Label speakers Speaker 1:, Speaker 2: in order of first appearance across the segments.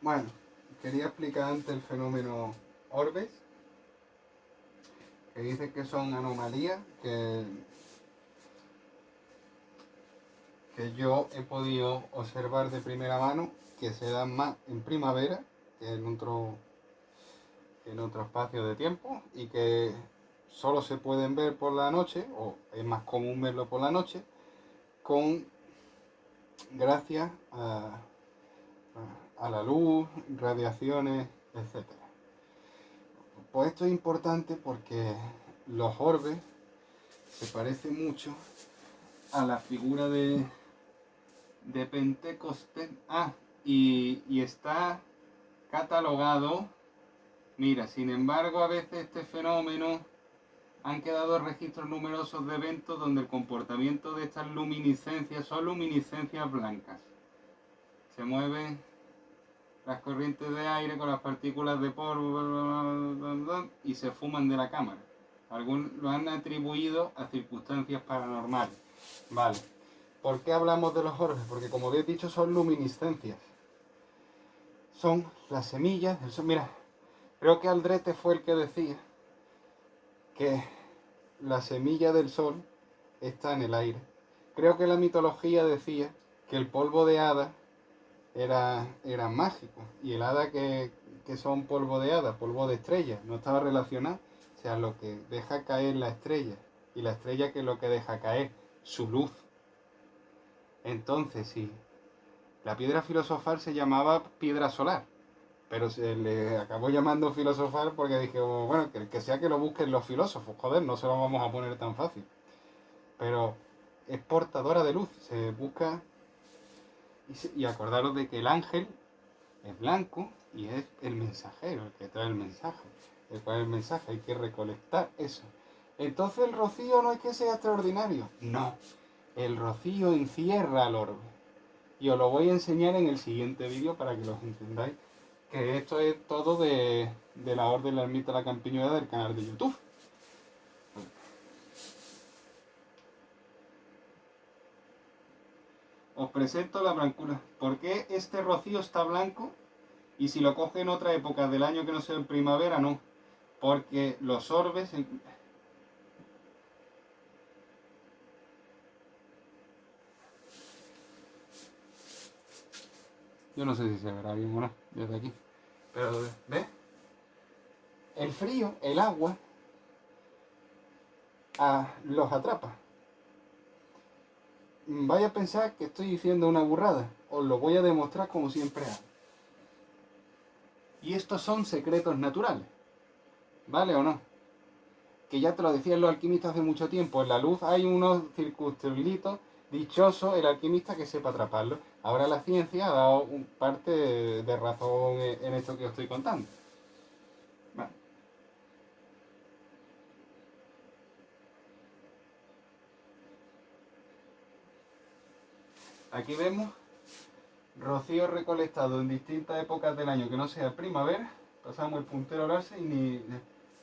Speaker 1: Bueno, quería explicar antes el fenómeno orbes, que dice que son anomalías que yo he podido observar de primera mano, que se dan más en primavera que en otro espacio de tiempo, y que solo se pueden ver por la noche, o es más común verlo por la noche, gracias a la luz, radiaciones, etc. Pues esto es importante porque los orbes se parecen mucho a la figura de Pentecostés. Y está catalogado. Mira, sin embargo, a veces este fenómeno han quedado registros numerosos de eventos donde el comportamiento de estas luminiscencias son luminiscencias blancas. Se mueven las corrientes de aire con las partículas de polvo y se fuman de la cámara. Algunos lo han atribuido a circunstancias paranormales. Vale. ¿Por qué hablamos de los orbes? Porque, como habéis dicho, son luminiscencias. Son las semillas del sol. Mira, creo que Aldrete fue el que decía que la semilla del sol está en el aire. Creo que la mitología decía que el polvo de hada era mágico, y el hada que son polvo de hada, polvo de estrella, no estaba relacionado. O sea, lo que deja caer la estrella, y la estrella, que es lo que deja caer su luz. Entonces, sí, la piedra filosofal se llamaba piedra solar, pero se le acabó llamando filosofal porque dije, bueno, que sea que lo busquen los filósofos, joder, no se lo vamos a poner tan fácil. Pero es portadora de luz, se busca. Y acordaros de que el ángel es blanco, y es el mensajero el que trae el mensaje. El cual el mensaje hay que recolectar eso. Entonces el rocío no es que sea extraordinario, no. El rocío encierra al orbe. Y os lo voy a enseñar en el siguiente vídeo para que los entendáis. Que esto es todo de la Orden de la Ermita de la Campiñuela del canal de YouTube. Os presento la blancura. ¿Por qué este rocío está blanco? Y si lo coge en otra época del año que no sea en primavera, no. Porque los orbes... Yo no sé si se verá bien o no, desde aquí. Pero, ¿ves? El frío, el agua, los atrapa. Vaya a pensar que estoy diciendo una burrada. Os lo voy a demostrar como siempre hago. Y estos son secretos naturales. ¿Vale o no? Que ya te lo decían los alquimistas hace mucho tiempo. En la luz hay unos circunstelitos. Dichoso el alquimista que sepa atraparlo. Ahora la ciencia ha dado parte de razón en esto que os estoy contando. Vale. Aquí vemos rocío recolectado en distintas épocas del año que no sea primavera. Pasamos el puntero al alce y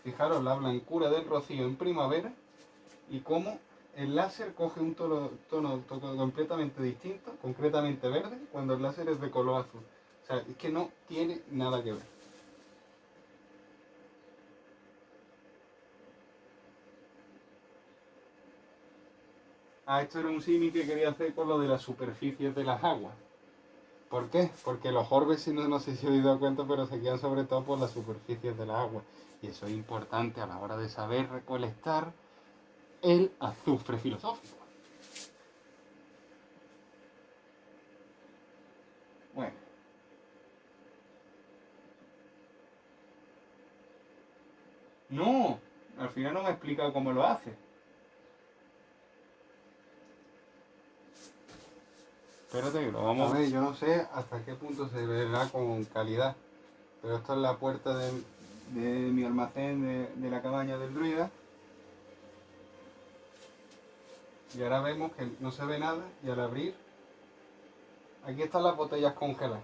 Speaker 1: fijaros la blancura del rocío en primavera y cómo el láser coge un tono completamente distinto, concretamente verde, cuando el láser es de color azul. O sea, es que no tiene nada que ver. Esto era un símil que quería hacer con lo de las superficies de las aguas. ¿Por qué? Porque los orbes, si no sé si os habéis dado cuenta, pero se quedan sobre todo por las superficies de las aguas. Y eso es importante a la hora de saber recolectar el azufre filosófico. Bueno. No, al final no me ha explicado cómo lo hace. Espérate que lo vamos a ver. Yo no sé hasta qué punto se verá con calidad. Pero esto es la puerta de mi almacén de la cabaña del druida. Y ahora vemos que no se ve nada y al abrir, aquí están las botellas congeladas.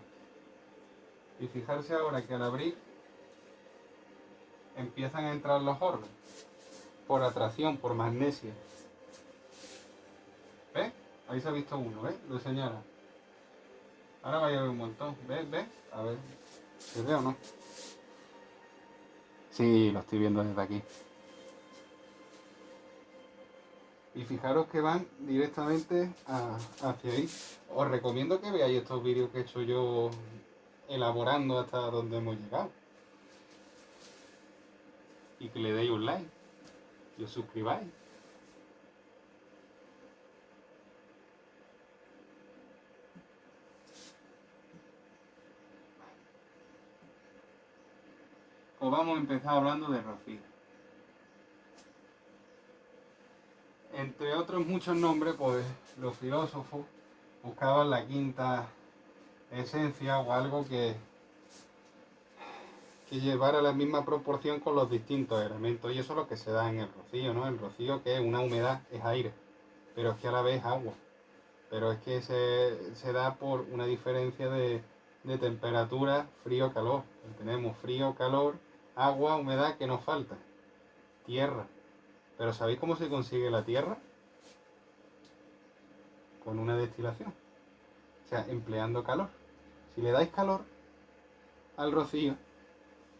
Speaker 1: Y fijarse ahora que al abrir empiezan a entrar los orbes por atracción, por magnesia. ¿Ves? Ahí se ha visto uno, ¿ves? Lo señala. Ahora vaya a ver un montón. ¿Ves? ¿Ves? A ver. ¿Se ve o no? Sí, lo estoy viendo desde aquí. Y fijaros que van directamente hacia ahí. Os recomiendo que veáis estos vídeos que he hecho yo elaborando hasta donde hemos llegado. Y que le deis un like y os suscribáis. Pues vamos a empezar hablando de rocío. Entre otros muchos nombres, pues los filósofos buscaban la quinta esencia o algo que llevara la misma proporción con los distintos elementos. Y eso es lo que se da en el rocío, ¿no? El rocío, que es una humedad, es aire, pero es que a la vez es agua. Pero es que se da por una diferencia de temperatura, frío, calor. Tenemos frío, calor, agua, humedad, que nos falta. Tierra. Pero ¿sabéis cómo se consigue la tierra? Con una destilación. O sea, empleando calor. Si le dais calor al rocío,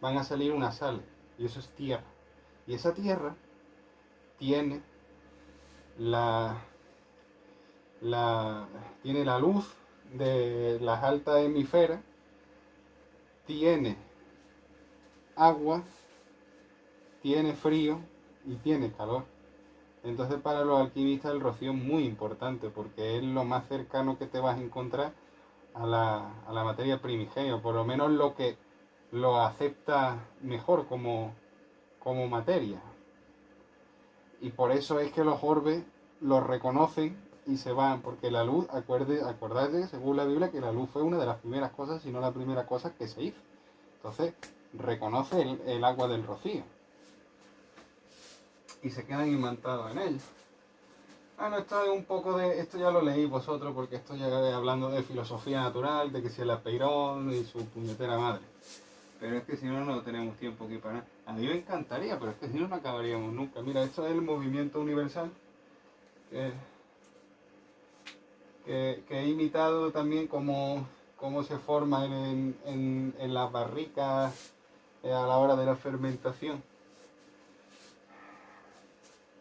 Speaker 1: van a salir unas sales. Y eso es tierra. Y esa tierra tiene tiene la luz de las altas hemisferas, tiene agua, tiene frío y tiene calor. Entonces para los alquimistas el rocío es muy importante porque es lo más cercano que te vas a encontrar a la materia primigenia, por lo menos lo que lo acepta mejor como materia. Y por eso es que los orbes los reconocen y se van, porque la luz, acordad según la Biblia, que la luz fue una de las primeras cosas, si no la primera cosa que se hizo. Entonces reconoce el agua del rocío y se quedan imantados en ella. Bueno, esto es un poco de... Esto ya lo leí vosotros porque esto ya es hablando de filosofía natural, de que si el Apeirón y su puñetera madre. Pero es que si no, no tenemos tiempo aquí para nada. A mí me encantaría, pero es que si no, no acabaríamos nunca. Mira, esto es el movimiento universal que he imitado también cómo se forma en las barricas a la hora de la fermentación.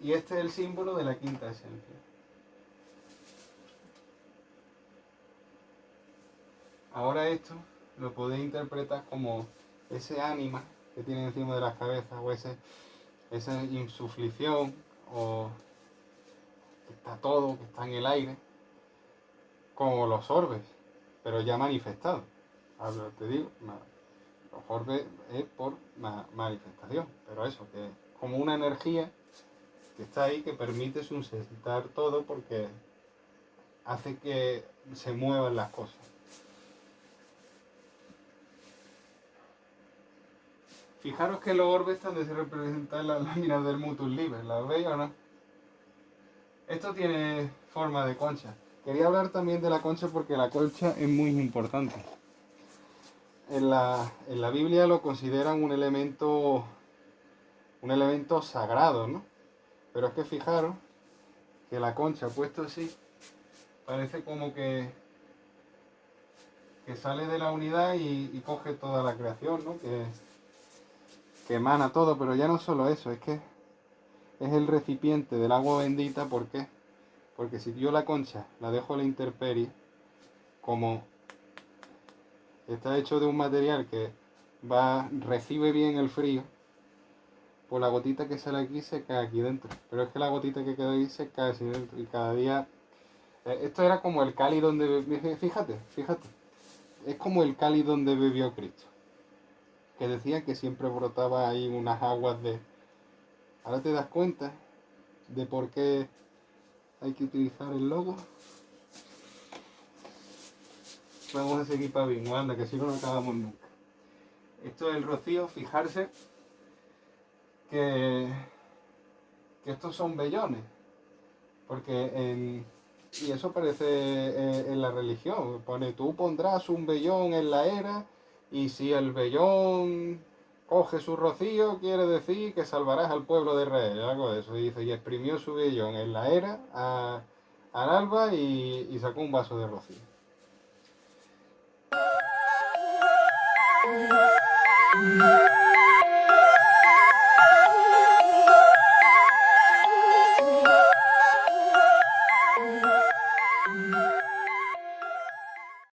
Speaker 1: Y este es el símbolo de la quinta esencia. Ahora esto lo podéis interpretar como ese ánima que tiene encima de las cabezas, o esa insuflición, o que está todo, que está en el aire, como los orbes, pero ya manifestados. Ahora te digo, los orbes es por manifestación, pero eso, que es como una energía que está ahí, que permite sustentar todo porque hace que se muevan las cosas. Fijaros que los orbes están se representan las láminas del Mutus Liber, ¿las veis o no? Esto tiene forma de concha. Quería hablar también de la concha porque la concha es muy importante. En la Biblia lo consideran un elemento sagrado, ¿no? Pero es que fijaros que la concha puesto así parece como que sale de la unidad y coge toda la creación, ¿no? Que emana todo, pero ya no solo eso, es que es el recipiente del agua bendita. ¿Por qué? Porque si yo la concha la dejo a la intemperie, como está hecho de un material que recibe bien el frío, pues la gotita que sale aquí se cae aquí dentro. Pero es que la gotita que queda ahí se cae así dentro. Y cada día... esto era como el cáliz donde... Fíjate. Es como el cáliz donde bebió Cristo. Que decía que siempre brotaba ahí unas aguas de... Ahora te das cuenta de por qué hay que utilizar el logo. Vamos a seguir para bingo, anda, que si no, no acabamos nunca. Esto es el rocío, fijarse que estos son vellones, porque y eso aparece en la religión, pone tú pondrás un vellón en la era y si el vellón coge su rocío quiere decir que salvarás al pueblo de Israel, algo de eso, y dice, y exprimió su vellón en la era al alba y sacó un vaso de rocío.